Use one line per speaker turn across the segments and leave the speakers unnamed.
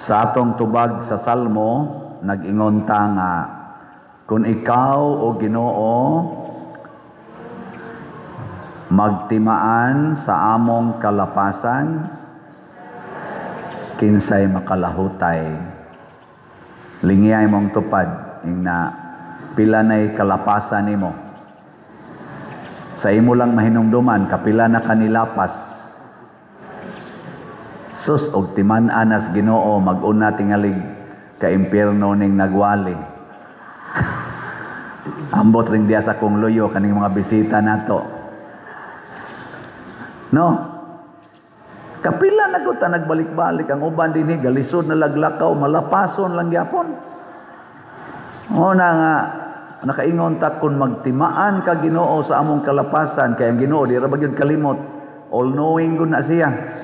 Sa atong tubag sa Salmo, nag-ingon ta nga, kung ikaw o Ginoo magtimaan sa among kalapasan, kinsay makalahutay. Lingiyay mong tupad, na pila na'y kalapasan nimo. Sa imo lang mahinumduman, kapila na kanilapas. Sus, og timan-an as Ginoo, mag-una tingalig ka impyerno ning nagwali. Ambot ring diya sa kong luyo, kaning mga bisita nato. No? Kapila na ko ta nagbalik-balik, ang uban din galisod na laglakaw, malapason lang yapon. O na nga, nakaingon ta kung magtimaan ka Ginoo sa among kalapasan, kaya ang Ginoo, di ra ba gyud kalimot, all-knowing gud na siya.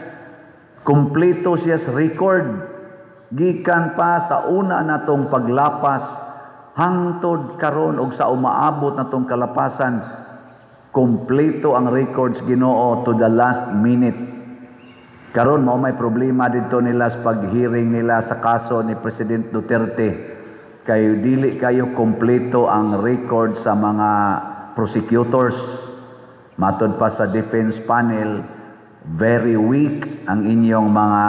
Kompleto siya sa record. Gikan pa sa una natong paglapas, hangtod karon og sa umaabot natong kalapasan, kompleto ang records Ginoo to the last minute. Karon mao may problema dito nila sa pag-hearing nila sa kaso ni President Duterte. Kayo dili kayo kompleto ang record sa mga prosecutors. Matod pa sa defense panel, very weak ang inyong mga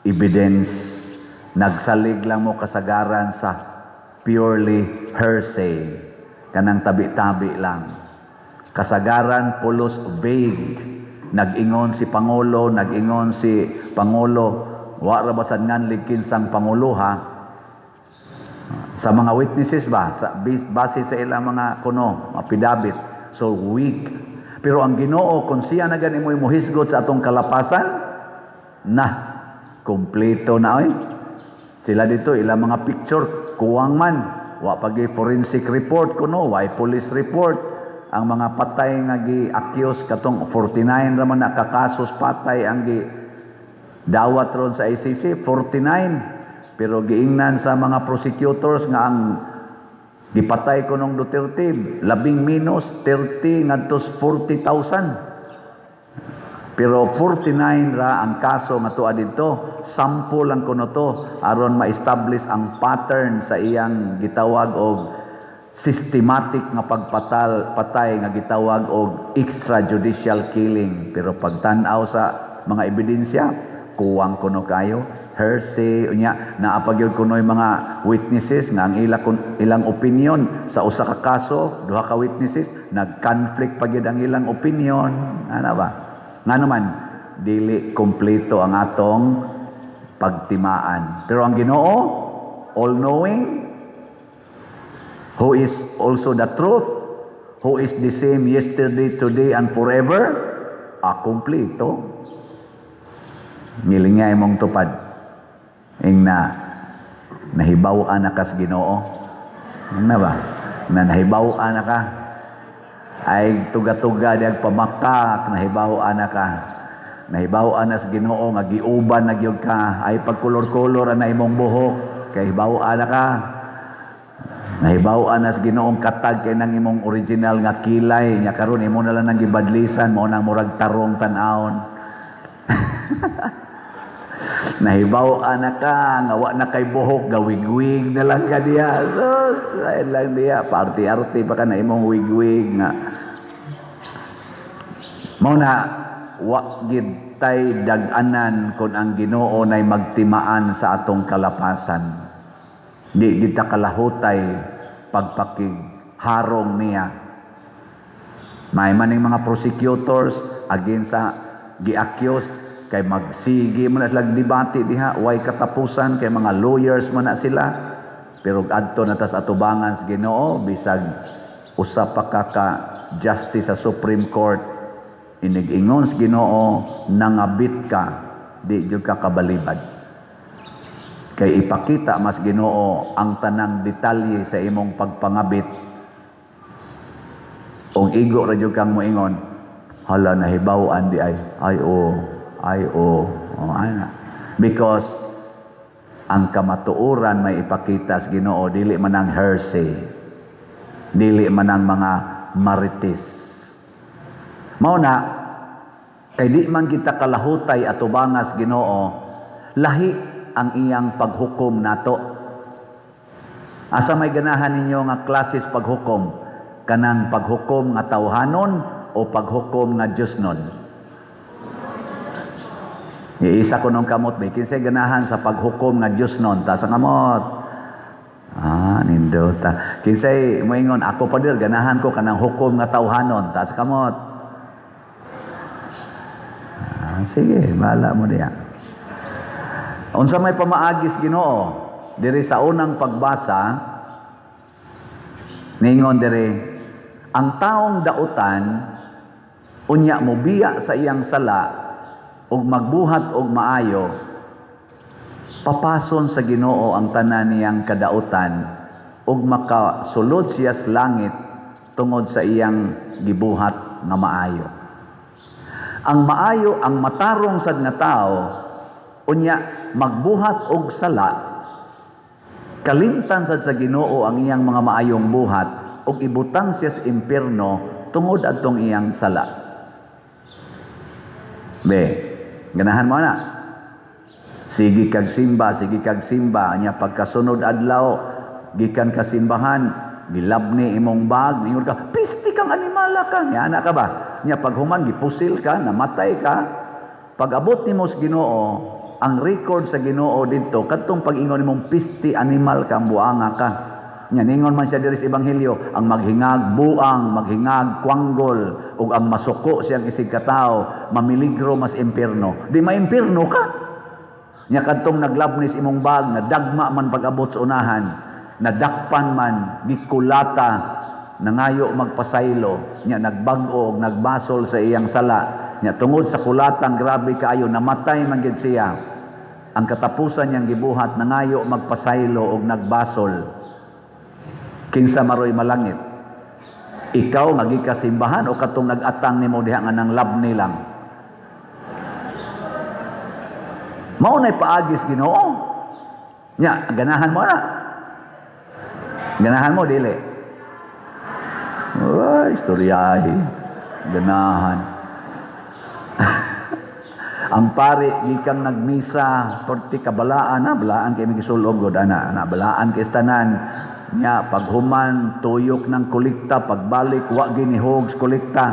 evidence. Nagsalig lang mo kasagaran sa purely hearsay. Kanang tabi-tabi lang. Kasagaran pulos vague. Nag-ingon si Pangulo, wa ra basad nganlig kinsang Pangulo ha. Sa mga witnesses ba, base sa ilang mga affidavit. So weak. Pero ang Ginoo, kung siya na gani mo imuhisgot sa atong kalapasan, kompleto na oy. Sila dito, ilang mga picture, kuwang man. Wa pagi forensic report way police report. Ang mga patay nga gi-accuse katong 49 raman na kakasos patay ang gi dawat ron sa ICC, 49. Pero giingnan sa mga prosecutors nga ang gipatay ko nung Duterte, 30 ngadtos 40,000. Pero 49 ra ang kaso nga tuwa dito, sample lang kuno to aron ma-establish ang pattern sa iyang gitawag og systematic nga patay nga gitawag og extrajudicial killing. Pero pagtan-aw sa mga ebidensya, kuwang kuno kayo. Hearsay unya naapagyud kunoy mga witnesses nga ang ilang opinion sa usa ka kaso, duha ka witnesses nag-conflict pagyud ang ilang opinion. Ano ba? Nga naman dili kompleto ang atong pagtimaan. Pero ang Ginoo, all-knowing, who is also the truth, who is the same yesterday, today, and forever, kompleto. Ngilingay mong tupad. Nahibaw-an na kas Ginoo. Na ba? Nahibaw-an na ka. Ay tuga-tuga diag pamakak, nahibaw-an na ka. Nahibaw-an na sa Ginoo nga giuban na gyud ka. Ay pagkulor-kulor na imong buhok, kay hibaw-an na ka. Nahibaw-an na sa Ginoong katag kay nang imong original nga kilay, nya karon imo na lang nang gibadlisan mo nang murag tarong tan-aon. Nahibaw-an na ka, nga wa na kay buhok, gawig-wig na lang ka diya. So, lain lang diya, party-arty pa ka na imong wig-wig nga. Mauna, wa gid tay dag-anan kung ang Ginoo nay magtimaan sa atong kalapasan. Di kita kalahutay pagpakigharong niya. May maning mga prosecutors against sa gi-accused, kay magsigi mo na sila debate diha, way katapusan, kay mga lawyers man na sila. Pero adto na tas atubangan sa Ginoo, bisag usa pa ka justice sa Supreme Court, inig-ingon sa Ginoo, nangabit ka, di jud ka kabalibad. Kay ipakita mas Ginoo ang tanang detalye sa imong pagpangabit. Og igo ra jud kang moingon, hala nahibaw-an di ay ana. Because ang kamatuoran may ipakita sa Ginoo, dili man ang hearsay, dili man ang mga marites. Mao na kay di man kita kalahutay atubangas Ginoo, lahi ang iyang paghukom nato. Asa may ganahan ninyo nga klases paghukom? Kanang paghukom nga tawhanon o paghukom nga Diosnon? Iisa ko nung kamot, may kinsay ganahan sa paghukom nga Diosnon, ta sa kamot. Nindota. Kinsay moingon, ako pa dir, ganahan ko kanang hukom nga tawhanon, ta sa kamot. Sige, bahala mo diya. Unsa may pamaagis Ginoo? Diri sa unang pagbasa, ningon diri, ang taong dautan, unya mo biya sa iyang sala, ug magbuhat og maayo, papason sa Ginoo ang tanan niyang kadautan, ug makasulod siya sa langit tungod sa iyang gibuhat nga maayo. Ang maayo, ang matarong sad nga tao, unya magbuhat og sala, kalimtan sad sa Ginoo ang iyang mga maayong buhat ug ibutang siya sa impierno tungod adtong iyang sala. Ganahan mo na. Sige kag simba nya pagkasunod adlaw gikan ka simbahan, gilabni imong bag, ningon ka, pisti kang animala ka, nya ana ka ba? Nya paghuman gipusil ka, namatay ka. Pag-abot nimo sa Ginoo, ang record sa Ginoo dito kadtong pag-ingon nimong pisti animal ka, buanga ka. Nya ningon man siya diri sa ebanghelyo, ang maghingag buang, maghingag kwanggol ug ang masuko siyang isig ka tawo, mamiligro mas impierno. Di maimpierno ka. Nya kadtong naglabnis imong bag, nadagma man pag-abot sa unahan, nadakpan man, gikulata, nangayo magpasaylo, nya nagbag-o ug nagbasol sa iyang sala. Nya tungod sa kulatang grabe kaayo, namatay man gid siya. Ang katapusan niyang gibuhat, nangayo magpasaylo ug nagbasol. Kinsa maroy malangit? Ikaw nga gikasimbahan o katong nag-atang nimo diha nga nang labni lang? Mao nay paagis Ginoo. Nya ganahan mo na. Ganahan mo dili. Istoryahe. Ganahan. Ang pari gikan nagmisa perti kabalaan na balaan kay migisulog gud ana balaan kay tanan nya paghuman tuyok ng kolekta, pagbalik wa ginihog sa kolekta.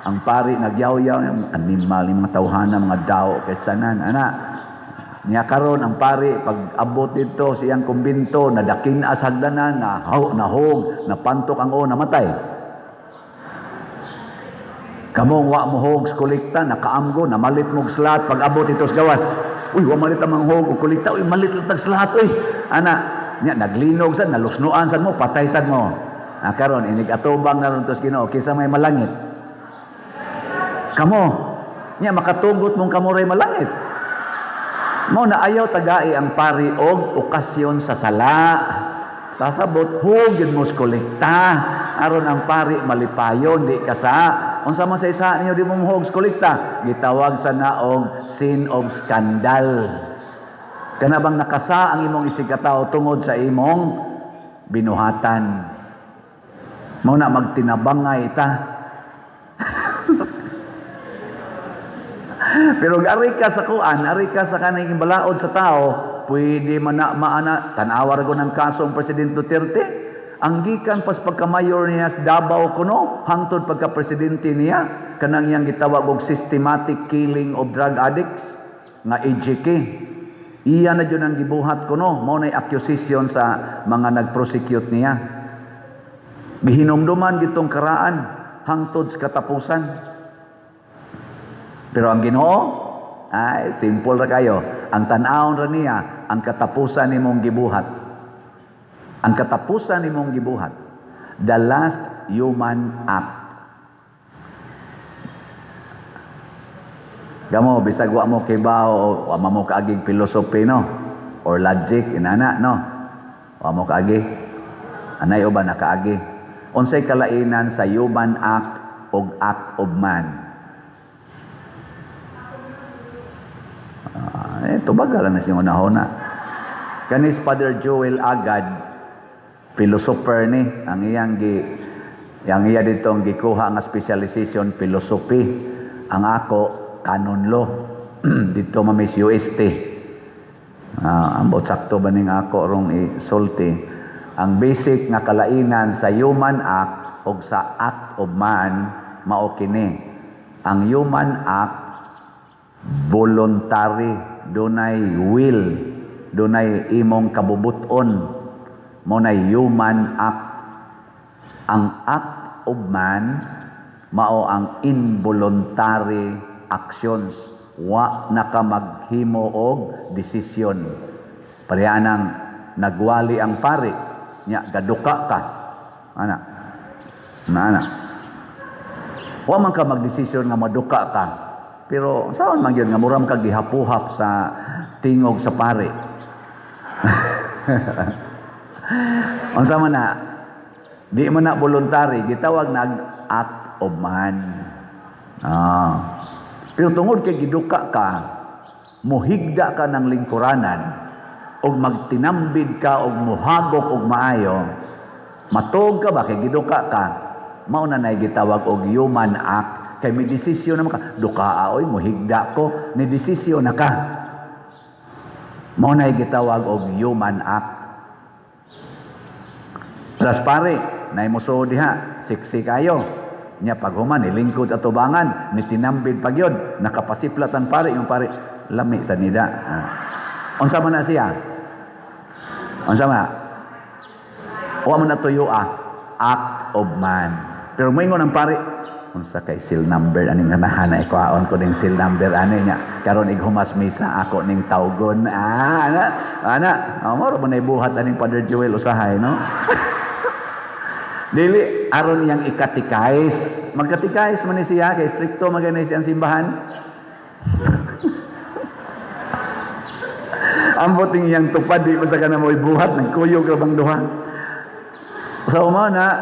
Ang pari nagyaw-yaw animal mga tawhana mga daw kay tanan ana nya karon ang pari pag abot dito siyang kumbinto nadakin as hagdanan na nahog napantok ang namatay. Kamong wa mo hog sa kolekta, nakaamgo, namalit mo slat, pag-abot ito sa gawas. Uy, wa malit ang hog o kolekta, uy, malit lang slat, uy. Ana, nya, naglinog sad, nalusnuan sad mo, patay sad mo. Karon inig atubang na ron to sa Ginoo, kisa may malangit. Kamo, nya, makatugot mong kamuray malangit. Mo na ayaw tagai ang pari og okasyon sa sala. Sasabot, hugid mo sa kolekta. Aron ang pari malipayon, di kasa. Unsa man sa isa ninyo di mo muhog sa kolekta, gitawag sa naong sin of scandal. Kana bang nakasa ang imong isig ka tawo tungod sa imong binuhatan. Mao na magtinabangay ta. Pero ari ka sa kuan, ari ka sa kanang balaod sa tao, pwede man na maana tanawar ko ng kasong Presidente Duterte. Ang gikan pas pagka-mayor niya sa Davao kuno, hangtod pagka-presidente niya, kanang iyang gitawag og systematic killing of drug addicts, nga EJK. Iya na dyan ang gibuhat kuno, mao nay accusation sa mga nag-prosecute niya. Gihinumduman gitong karaan, hangtod sa katapusan. Pero ang Ginoo, ay, simple ra kayo. Ang tan-awon ra niya, ang katapusan nimong gibuhat. Ang katapusan nimong gibuhat, the last human act. Gamo bisag wa mo kibaw o wa mo kaagig philosophy no or logic inana no. Wa mo kaagi. Anay uban nakaagi. Unsay kalainan sa human act ug act of man? Tubagal na siya una-una. Kanis Father Joel Agad, philosopher ni, ang iya ditong gikuha nga specialization philosophy. Ang ako canon law dito mamis UST. Ambot sakto ba ning ako rong isulti. Ang basic nga kalainan sa human act o sa act of man mao kini. Ang human act voluntary, dunay will, dunay imong kabubuton, mo na human act. Ang act of man mao ang involuntary actions, wa naka maghimo og desisyon. Parehanang nagwali ang pari nya gaduka ka ana wa man ka magdesisyon nga maduka ka, pero saan man yun nga muram ka gihapuhap sa tingog sa pari. Unsa man na di man na voluntary, gitawag na act of man. Pero tungod kay giduka ka, muhigda ka ng lingkuranan, og magtinambid ka og muhagok og maayo, matog ka ba kay giduka ka, mao na nay gitawag og human act. Kay may desisyon naman ka, dukaa oy muhigda ko, ni desisyon na ka. Mao na gitawag og human act. Plus pare, nay muso diha, siksi kayo. Nya paghuman nilingkod sa tubangan, ni tinambid pagyod, nakapasiplat ang pare, yung pare lami sa nida. Unsa man na siya? Unsa man? Wa man natuyo act of man. Pero moingon ang pare, unsa kay seal number aning ganahan na ikuhaon ko ning seal number ani nya karon ighumas misa ako ning tawgon. Ana, mao ra man buhat aning Father Joel usahay, no? Dili aron yang ikatikais. Magkatikais man ni siya kay stricto maganay siyang simbahan. Ambot ning yang tupad di basta kana mo'y buhat nagkuyog ra bang duha. So mao na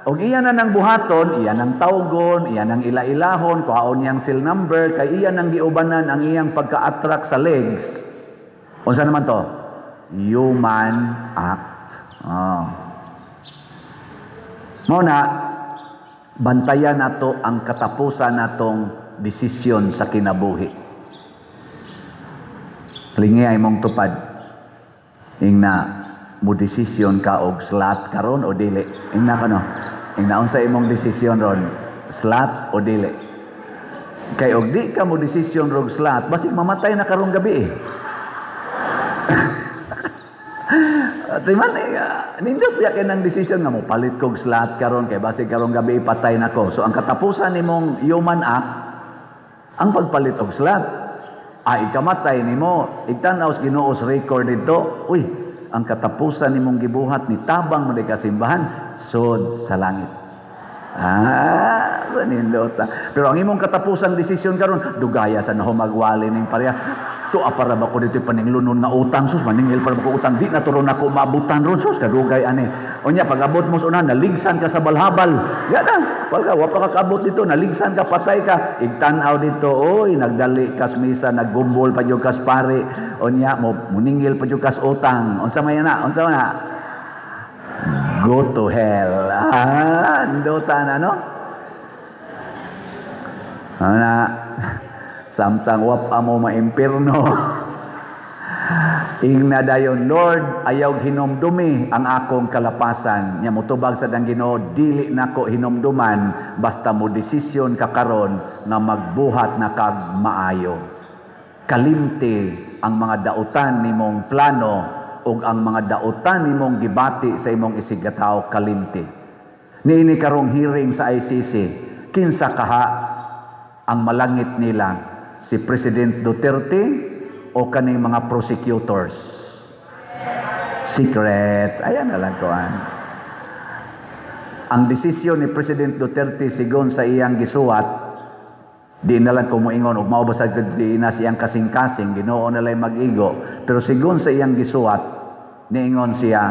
og iyan na nang buhaton, iyan ang tawgon, iyan ang ila-ilahon, kuhaon niyang seal number, kay iyan ang giubanan ang iyang pagka-attract sa legs. Unsa naman to? Human act. Mao na bantayan nato ang katapusan natong desisyon sa kinabuhi. Lingi ay mong tupad. Ingna mo desisyon ka og slot karon o dili. Ingna kano? Ingna unsa imong desisyon ron? Slot o dili? Kay og di ka mo desisyon rog slot, basig mamatay na karong gabi eh. Timan nindot ya kay nang desisyon nga mo palit kog slot karon kay basig karong gabi patay nako. So ang katapusan nimong human act ang pagpalit og slot. Ikamatay nimo, igtanaw sa Ginoo sa record dito. Uy, ang katapusan nimong gibuhat ni tabang mo ka simbahan sud sa langit. Sa nindot. Pero ang imong katapusang desisyon karon dugaya sa nahumagwali ning pareha. To para ba ko dito paninglunon nga utang sus maningil para ko utang di na turon ako maabutan ron sus kadugay ani. Unya pag-abot mo sa una naligsan ka sa balhabal. Ya na, pagka wa pa ka kabot dito naligsan ka patay ka. Igtan-aw dito oy nagdali kas misa naggumbol pa jud kas pare. Unya mo muningil pa jud kas utang. Unsa may na? Unsa man na? Go to hell. Ndota na no? Ana samtang wap amo maimpirno. Ingna dayon Lord ayaw hinomdumi ang akong kalapasan. Nya motubag sa dang Ginoo dili nako hinomduman basta mo desisyon ka karon nga magbuhat na kag maayo. Kalimti ang mga dautan nimong plano ug ang mga dautan nimong gibati sa imong isigataw kalimti. Niini karong hearing sa ICC kinsa kaha ang malangit nila, si President Duterte o kaning mga prosecutors? Secret. Ayan na lang kuan. Ang desisyon ni President Duterte sigon sa iyang gisuwat, di na lang kumuingon ug mao ba sa di na siyang kasing-kasing, Ginoo na lang mag-igo, pero sigon sa iyang gisuwat, niingon siya,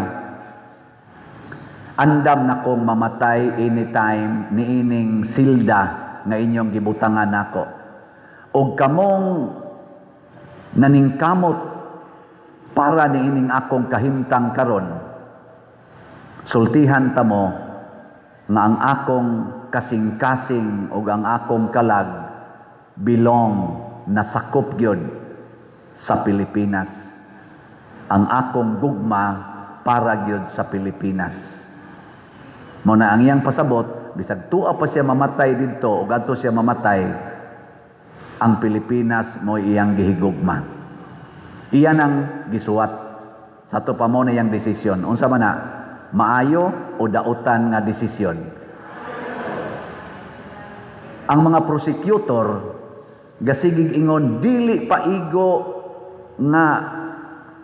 andam na kong mamatay anytime niining silda nga inyong gibutangan nako. Og kamong naningkamot para niining akong kahimtang karon, sultihan ta mo nga ang akong kasing-kasing ug ang akong kalag belong nasakop gyud sa Pilipinas. ang akong gugma para gyud sa Pilipinas. Mo na ang iyang pasabot, bisag tuwa pa siya mamatay didto ug adto siya mamatay, ang Pilipinas mo iyang gihigugma. Iyan ang gisuwat sa to pa mo na iyang desisyon. Unsa man na, maayo o dautan nga desisyon. Ang mga prosecutor gasigig ingon dili paigo nga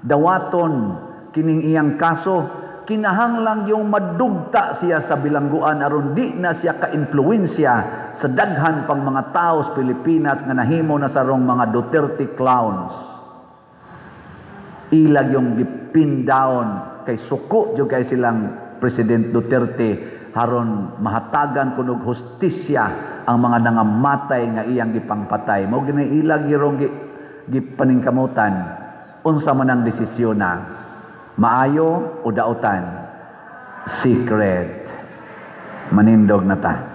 dawaton kining iyang kaso, kinahanglang yung madugta siya sa bilangguan aron di na siya ka-impluwensya sa daghan pang mga tao sa Pilipinas nga nahimo na sarong mga Duterte clowns. Ilag yung gipin down kay suko jud kay silang President Duterte haron mahatagan kunog hustisya ang mga nangamatay nga iyang gipangpatay. Mao gini ilag girong gipaningkamutan unsa man ang desisyon na maayo o dautan. Secret. Manindog na ta.